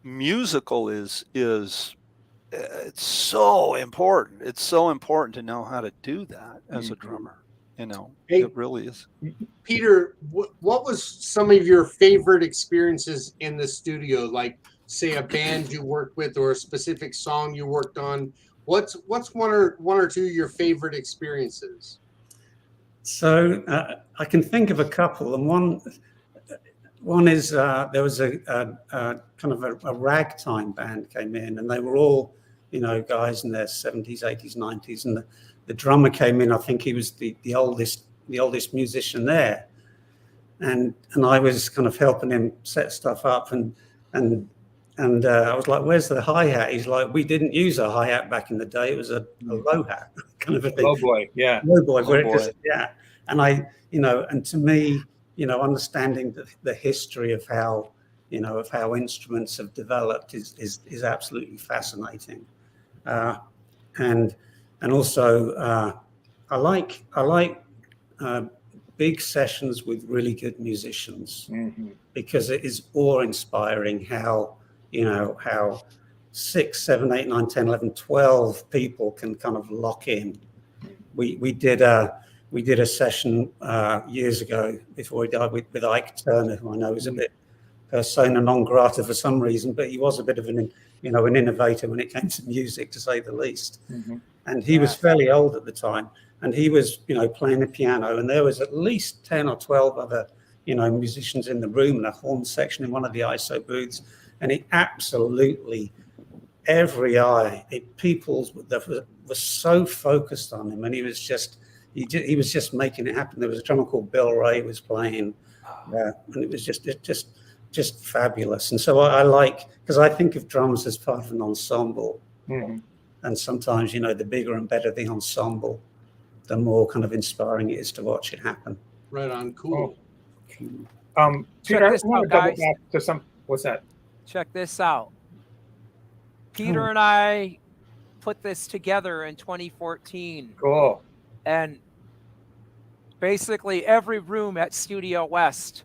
musical is it's so important. It's so important to know how to do that as a drummer. It really is. Peter, what was some of your favorite experiences in the studio? Like, say, a band you worked with or a specific song you worked on. What's one or two of your favorite experiences? So I can think of a couple, and one is there was a kind of a ragtime band came in, and they were all, you know, guys in their 70s, 80s, 90s, and the drummer came in. I think he was the oldest musician there, and I was kind of helping him set stuff up, and I was like, "Where's the hi-hat?" He's like, "We didn't use a hi-hat back in the day. It was a low hat kind of a thing." Oh boy, yeah. Low boy, Low where it boy. just, yeah. And I, you know, and to me, you know, understanding the history of how, you know, of how instruments have developed is absolutely fascinating. And also I like big sessions with really good musicians, because it is awe-inspiring how, you know, how 6, 7, 8, 9, 10, 11, 12 people can kind of lock in. We did a session years ago before he died with Ike Turner, who I know is a bit persona non grata for some reason, but he was a bit of an innovator when it came to music, to say the least. And he was fairly old at the time, and he was, you know, playing the piano, and there was at least 10 or 12 other, you know, musicians in the room, and a horn section in one of the ISO booths, and he absolutely, every eye, people were so focused on him, and he was just making it happen. There was a drummer called Bill Ray was playing, and it was just fabulous. And so I like, because I think of drums as part of an ensemble, and sometimes, you know, the bigger and better the ensemble, the more kind of inspiring it is to watch it happen. Right on, cool. Peter, I want to double back to some. What's that? Check this out. Peter and I put this together in 2014. Cool. And basically every room at Studio West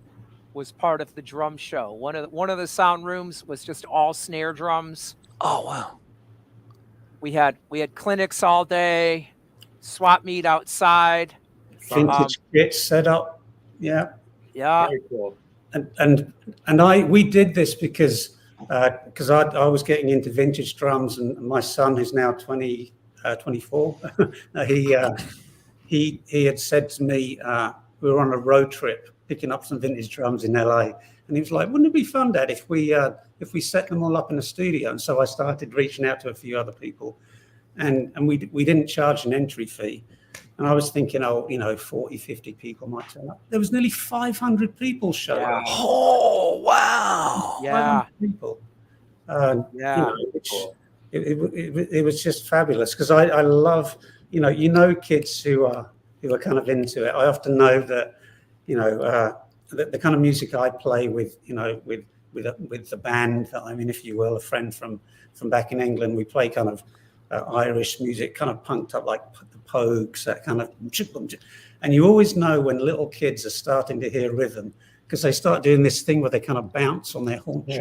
was part of the drum show. One of the sound rooms was just all snare drums. Oh wow. We had clinics all day, swap meet outside. Vintage kit set up. Yeah. Yeah. Very cool. And we did this because I was getting into vintage drums, and my son, who's now 24, he had said to me, we were on a road trip picking up some vintage drums in LA, and he was like, "Wouldn't it be fun, Dad, if we set them all up in a studio?" And so I started reaching out to a few other people, and we didn't charge an entry fee. And I was thinking, oh, you know, 40, 50 people might turn up. There was nearly 500 people showing up. Oh, wow. Yeah. People. Yeah. You know, it was just fabulous, because I love, you know, kids who are kind of into it. I often know that, you know, the kind of music I play with, you know, with the band that I'm in, if you will, a friend from back in England, we play kind of Irish music, kind of punked up like the Pogues, that kind of, and you always know when little kids are starting to hear rhythm, because they start doing this thing where they kind of bounce on their haunches.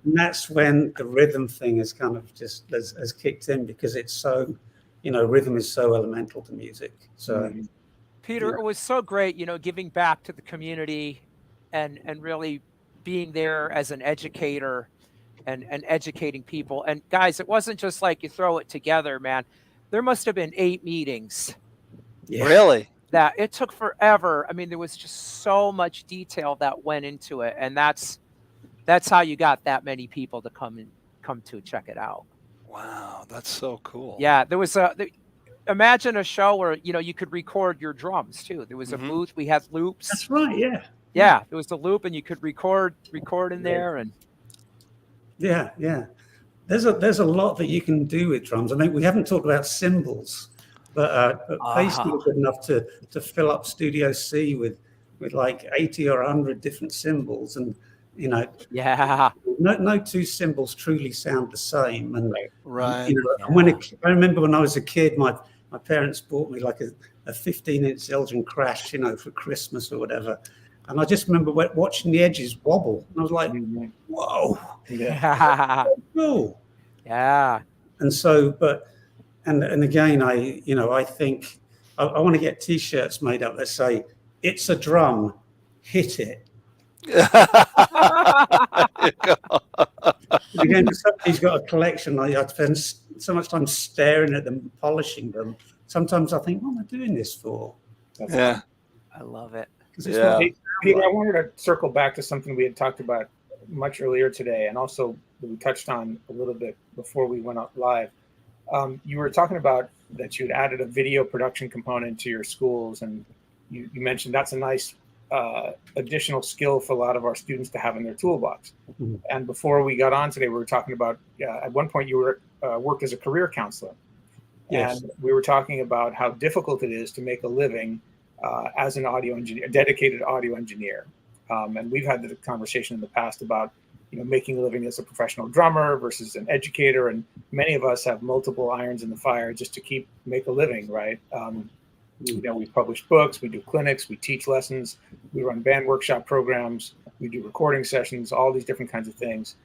And that's when the rhythm thing is kind of just has kicked in, because it's so, you know, rhythm is so elemental to music. So Peter, it was so great, you know, giving back to the community and really being there as an educator and educating people. And guys, it wasn't just like you throw it together, man. There must have been 8 meetings. Yeah. Really? That it took forever. I mean, there was just so much detail that went into it, and that's how you got that many people to come to check it out. Wow, that's so cool. Yeah, there was imagine a show where, you know, you could record your drums too. There was a booth. We had loops. That's right. Yeah. Yeah, there was the loop, and you could record in there, and yeah. There's a lot that you can do with drums. I mean, we haven't talked about cymbals, but bass are good enough to fill up Studio C with like 80 or 100 different cymbals, and you know, no two cymbals truly sound the same. And right. You know, and I remember when I was a kid, my parents bought me like a 15-inch Elgin Crash, you know, for Christmas or whatever. And I just remember watching the edges wobble, and I was like, "Whoa, yeah, cool." Yeah. And so, and again, I think I want to get T-shirts made up that say, "It's a drum, hit it." again, for somebody who's got a collection, I spend so much time staring at them, polishing them. Sometimes I think, what am I doing this for? That's Yeah. fun. I love it. It's Yeah. not Peter, I wanted to circle back to something we had talked about much earlier today, and also that we touched on a little bit before we went up live. You were talking about that you'd added a video production component to your schools, and you mentioned that's a nice additional skill for a lot of our students to have in their toolbox. Mhm. And before we got on today, we were talking about at one point you were worked as a career counselor. Yes. And we were talking about how difficult it is to make a living as an audio engineer, a dedicated audio engineer. And we've had the conversation in the past about making a living as a professional drummer versus an educator, and many of us have multiple irons in the fire just to make a living, right? We publish books, we do clinics, we teach lessons, we run band workshop programs, we do recording sessions, all these different kinds of things.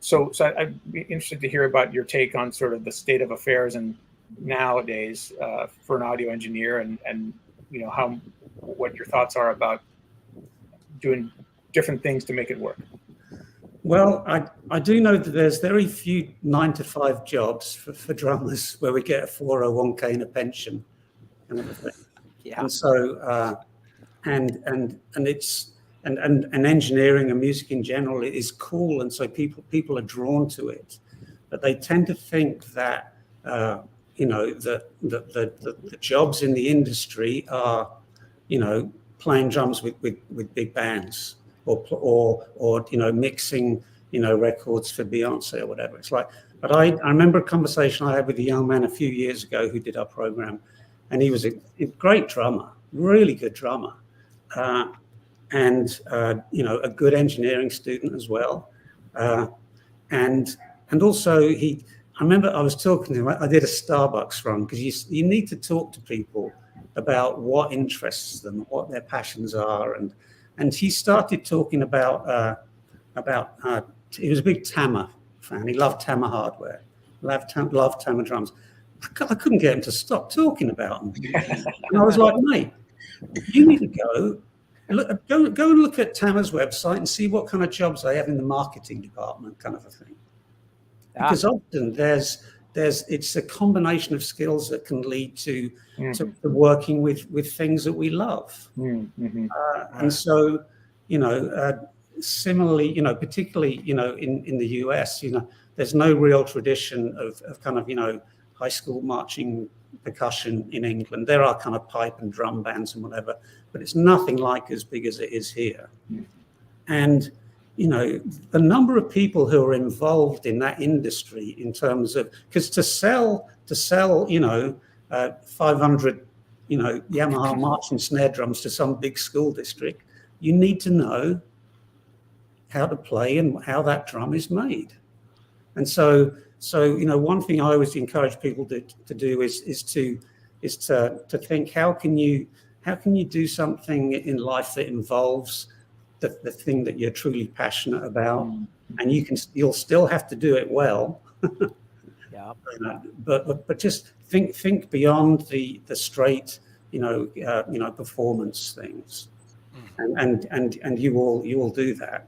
So I'd be interested to hear about your take on sort of the state of affairs and nowadays for an audio engineer, and what your thoughts are about doing different things to make it work. Well, I do know that there's very few 9-to-5 jobs for drummers where we get a 401k and a pension and everything. Yeah. And so, and it's and engineering and music in general is cool, and so people are drawn to it, but they tend to think that the jobs in the industry are playing drums with big bands or mixing records for Beyonce or whatever. It's like, but I remember a conversation I had with a young man a few years ago who did our program, and he was a great drummer, really good drummer, and a good engineering student as well, and also I remember I was talking to him. I did a Starbucks run because you need to talk to people about what interests them, what their passions are, and he started talking about he was a big Tama fan. He loved Tama hardware, loved Tama drums. I couldn't get him to stop talking about them, and I was like, mate, you need to go and look at Tama's website and see what kind of jobs they have in the marketing department, kind of a thing. Because often it's a combination of skills that can lead to working with things that we love. And so, similarly, particularly, in the US, there's no real tradition of kind of, high school marching percussion in England. There are kind of pipe and drum bands and whatever, but it's nothing like as big as it is here. And the number of people who are involved in that industry in terms of, because to sell 500 Yamaha marching snare drums to some big school district, you need to know how to play and how that drum is made. And so one thing I always encourage people to do is to think, how can you do something in life that involves the thing that you're truly passionate about, and you'll still have to do it well. Yeah. But just think beyond the straight performance things, and you will do that.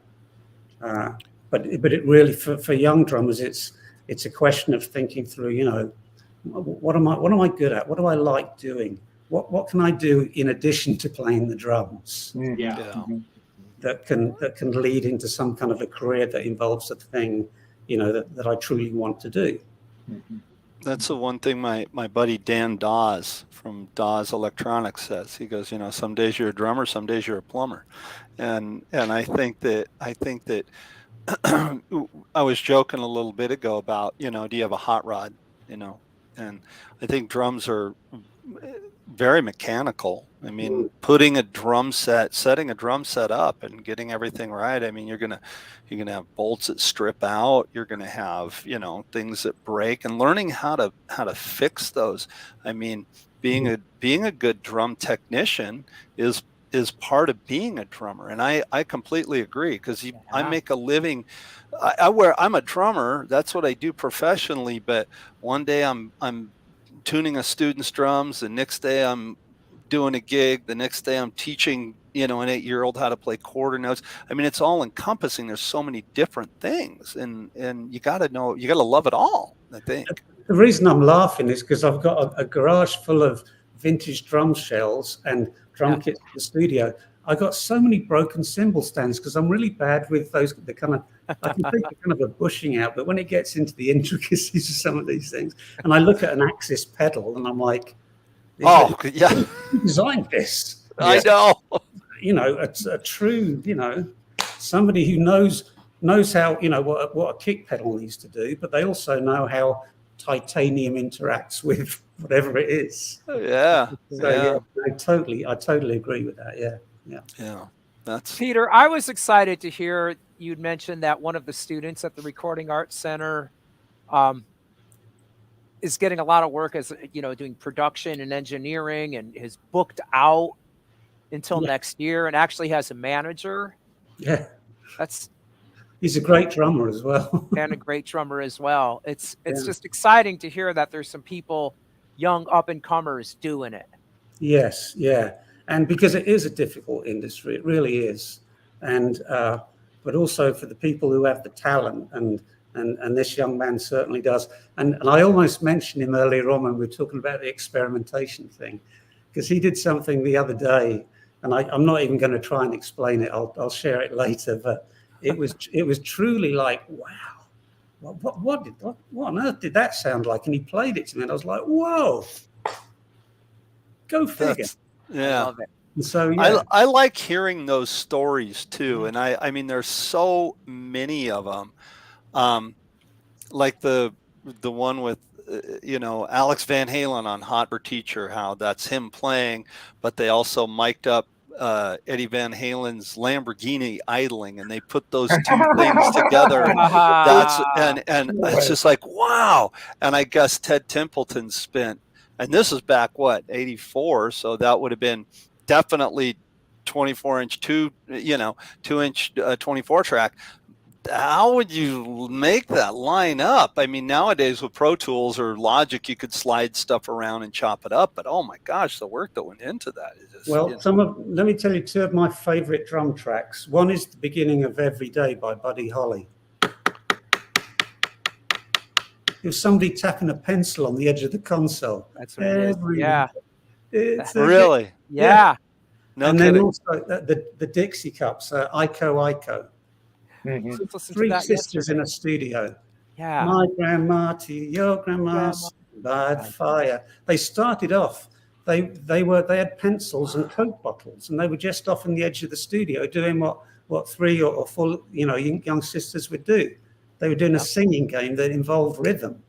But it really for young drummers it's a question of thinking through, what am I good at? What do I like doing? What can I do in addition to playing the drums? That can lead into some kind of a career that involves the thing, that I truly want to do. That's the one thing my buddy Dan Dawes from Dawes Electronics says. He goes, some days you're a drummer, some days you're a plumber, and I think that I was joking a little bit ago about, do you have a hot rod, and I think drums are very mechanical. I mean, setting a drum set up and getting everything right. I mean, you're gonna have bolts that strip out. You're gonna have things that break, and learning how to fix those. I mean, being a good drum technician is part of being a drummer, and I completely agree, because I make a living. I'm a drummer. That's what I do professionally. But one day I'm tuning a student's drums. The next day I'm doing a gig. The next day I'm teaching an 8-year-old how to play quarter notes. I mean, it's all encompassing. There's so many different things, and you got to love it all, I think. The reason I'm laughing is because I've got a garage full of vintage drum shells and drum kits in the studio. I got so many broken cymbal stands because I'm really bad with those. I can think of kind of a bushing out, but when it gets into the intricacies of some of these things, and I look at an Axis pedal and I'm like, oh yeah, who designed this? I know. It's a true, somebody who knows how, what a kick pedal needs to do, but they also know how titanium interacts with whatever it is. Yeah. So, I totally agree with that. Yeah. That's Peter. I was excited to hear you'd mentioned that one of the students at the Recording Arts Center is getting a lot of work as doing production and engineering, and is booked out until next year, and actually has a manager. Yeah. He's a That's great drummer as well. and a great drummer as well. It's just exciting to hear that there's some people, young up and comers, doing it. Yes, yeah, and because it is a difficult industry, it really is, and but also for the people who have the talent, and this young man certainly does. And I almost mentioned him earlier on when we were talking about the experimentation thing, because he did something the other day, and I'm not even going to try and explain it. I'll share it later, but it was truly like, wow, what on earth did that sound like? And he played it to me, and I was like, whoa, go figure. I love it. And so I like hearing those stories too, and I mean there's so many of them, like the one with Alex Van Halen on Hot for Teacher, how that's him playing, but they also mic'd up Eddie Van Halen's Lamborghini idling, and they put those two things together. That's and it's just like, wow. And I guess Ted Templeton spent, and this is back 84, so that would have been definitely 24-inch 2-inch 24 track. How would you make that line up? I mean, nowadays with Pro Tools or Logic, you could slide stuff around and chop it up. But oh my gosh, the work that went into that is just, let me tell you two of my favorite drum tracks. One is the beginning of Every Day by Buddy Holly. It was somebody tapping a pencil on the edge of the console. That's what it is. Yeah. Really? Yeah. No and kidding. then also the Dixie Cups, Iko. Mhm. Three sisters in a studio. Yeah. My grandma to your grandma's by the fire. They started off. They had pencils and Coke bottles, and they were just off on the edge of the studio doing what 3 or 4 young sisters would do. They were doing a singing game that involved rhythm,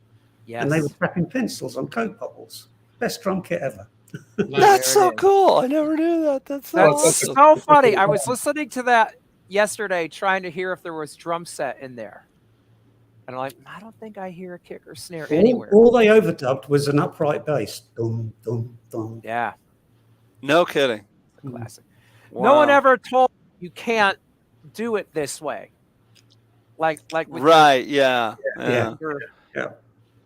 and they were tapping pencils on Coke bottles. Best drum kit ever. That's so cool. I never knew that. That's awesome. so funny. I was listening to that yesterday, trying to hear if there was drum set in there, and I'm like, I don't think I hear a kick or snare anywhere. All they overdubbed was an upright bass. Dum dum dum. Yeah. No kidding. Classic. Wow. No one ever told you can't do it this way. Like with Right. Yeah.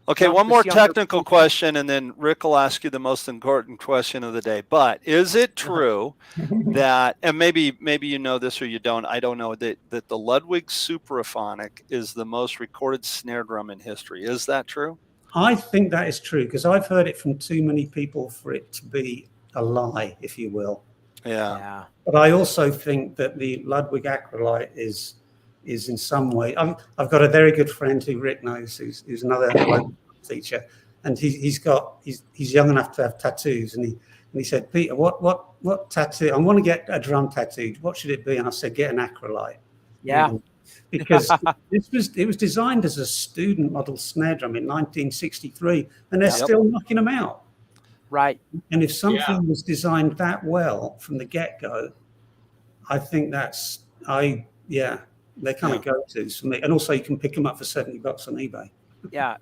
Okay, one more technical question, and then Rick will ask you the most important question of the day. But is it true that, and maybe you know this or you don't, I don't know, that the Ludwig Supraphonic is the most recorded snare drum in history? Is that true? I think that is true, because I've heard it from too many people for it to be a lie, if you will. Yeah. But I also think that the Ludwig Acrolite is in some way. I've got a very good friend who Rick knows, who's another teacher, and he's young enough to have tattoos, and he said, Peter, what tattoo? I want to get a drum tattooed. What should it be? And I said, get an Acrolite. Yeah. Because it was designed as a student model snare drum in 1963, and they're still knocking them out. Right. And if something was designed that well from the get-go, I think they're kind of go-tos for me. And also you can pick them up for $70 on eBay. Yeah.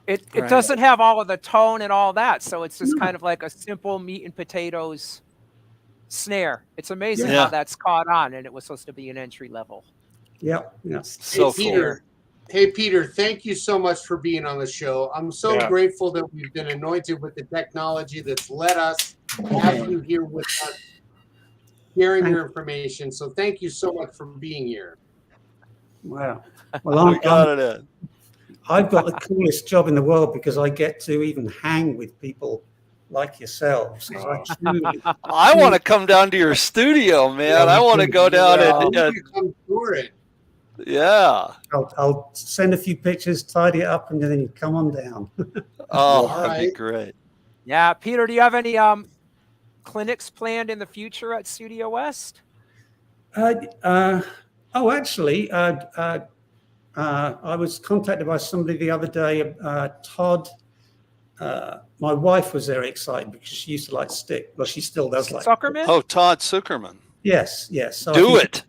It doesn't have all of the tone and all that. So it's just kind of like a simple meat and potatoes snare. It's amazing how that's caught on, and it was supposed to be an entry level. Yeah. So Peter, cool. Hey, Peter, thank you so much for being on the show. I'm so grateful that we've been anointed with the technology that's let us have you here with us. sharing your information. So thank you so much for being here. Wow. Well, We got it in. I've got the coolest job in the world because I get to even hang with people like yourselves. 'Cause I truly, I want to come down to your studio, man. I want to go down and Come tour it. yeah. I'll send a few pictures, tidy it up, and then you come on down. Oh, All that'd be right. great. Yeah, Peter, do you have any clinics planned in the future at Studio West? Actually, I was contacted by somebody the other day, Todd. My wife was very excited because she used to like stick. Well, she still does like. Zuckerman? Oh, Todd Zuckerman. Yes. So Do it.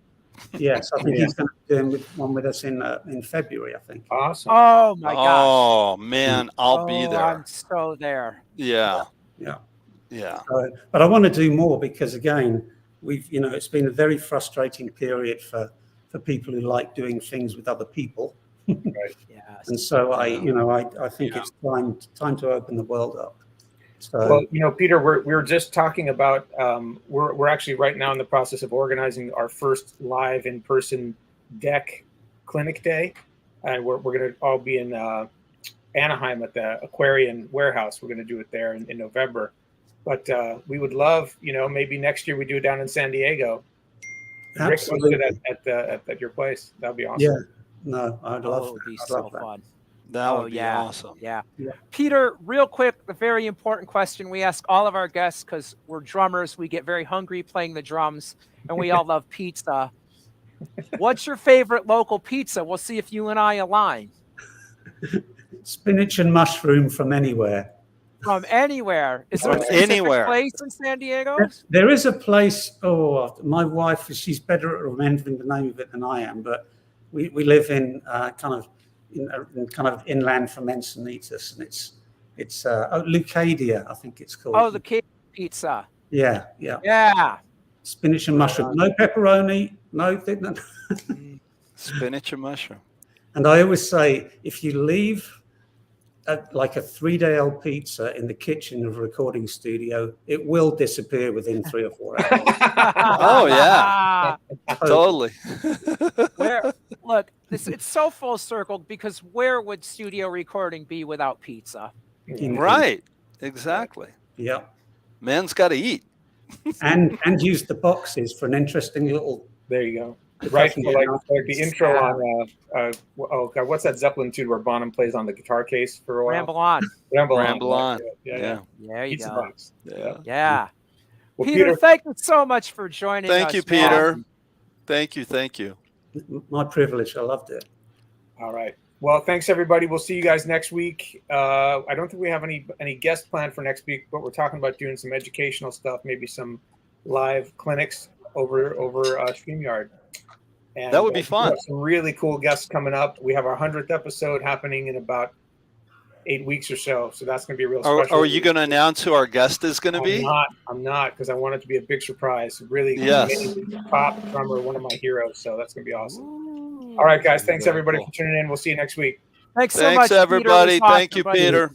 Yes, I think he's going to be doing one with us in February, I think. Awesome. Oh my gosh. Oh man, I'll be there. I'm so there. Yeah. Yeah. But I want to do more because again, it's been a very frustrating period for people who like doing things with other people. Right. Yes. And so I think it's time to open the world up. So, well, Peter, we're just talking about we're actually right now in the process of organizing our first live in-person DEC clinic day, and we're going to all be in Anaheim at the Aquarian warehouse. We're going to do it there in November, but we would love, maybe next year we do it down in San Diego. absolutely. Rick hosted at your place. That'd be awesome. Yeah. No, I'd love it would be I'd so love that. fun. That would be awesome. Yeah. Peter, real quick, the very important question we ask all of our guests, because we're drummers, we get very hungry playing the drums, and we all love pizza. What's your favorite local pizza? We'll see if you and I align. Spinach and mushroom from anywhere. From anywhere. Is there a specific place in San Diego? There is a place. Oh, my wife, she's better at remembering the name of it than I am, but we live in kind of inland from Encinitas, and it's Lucadia, I think it's called. Oh, the cake pizza. Yeah. Spinach and mushroom. No pepperoni. No. Spinach and mushroom. And I always say, if you leave like a 3-day-old pizza in the kitchen of a recording studio, it will disappear within 3 or 4 hours. Oh yeah, totally. Look, it's so full circle, because where would studio recording be without pizza? Right, exactly. Yeah, man's got to eat. and use the boxes for an interesting little. There you go. Right, like the intro on oh god, what's that Zeppelin tune where Bonham plays on the guitar case for a while? Ramble on. Yeah. There you Pizza go. box. Yeah. Well, Peter, thank you so much for joining us. Thank you, Peter. Thank you. My privilege. I loved it. All right. Well, thanks everybody. We'll see you guys next week. I don't think we have any guests planned for next week, but we're talking about doing some educational stuff, maybe some live clinics over StreamYard. And that would be fun. We have some really cool guests coming up. We have our 100th episode happening in about 8 weeks or so. So that's going to be a real special. Are you going to announce who our guest is going to be? I'm not, because I want it to be a big surprise. Really, pop drummer, one of my heroes. So that's going to be awesome. Ooh. All right, guys. Thanks everybody for tuning in. We'll see you next week. Thanks so much, everybody. Peter. Thank you, Peter.